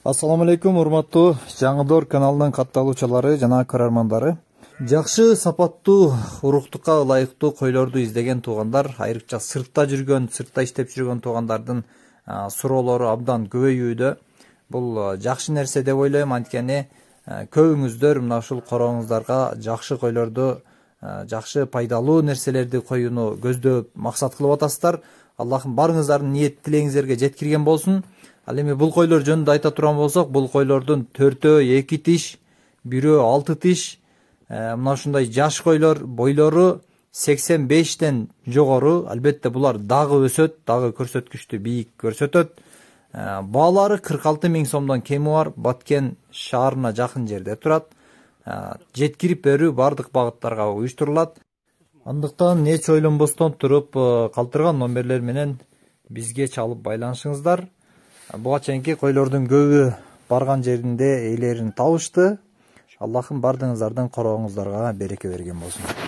Assalamu alaikum, урматтуу Жаңы каналынын катталуучулары жана көрөрмандары. Жакшы сапаттуу уруктукка ылайыктуу койлорду издеген туугандар, айрыкча сыртта иштеп жүргөн туугандардын суроолору абдан көбөйүүдө. Бул жакшы нерсе деп ойлойм, анткени көбүңүздөр мына ушул корооңуздарга жакшы койлорду, жакшы пайдалуу нерселерди коюуну көздөп максат кылып атасыздар. Аллахым барыңыздардын ниет тилегиңиздерге жеткирген болсун. Ал эми бул койлор жөнүндө айта турган болсок, бул койлордун 4-өө 2 тиш, 1-өө 6 тиш, мына ушундай жаш койлор бойлору 85тен жогору. Албетте булар дагы өсөт, дагы көрсөткүчтү бийик көрсөтөт. Баалары 46 миң сомдон кеми бар. Баткен шаарына жакын жерде турат. Жеткирип берүү бардык багыттарга уюштурулат. Андыктан эч ойлонбостон туруп калтырган номерлер менен бизге чалып байланышыңыздар. Буга чейинки койлордун көбү барган жеринде ээлерин табышты. Аллахым бардыгыңыздардын корооңуздарга береке берген болсун.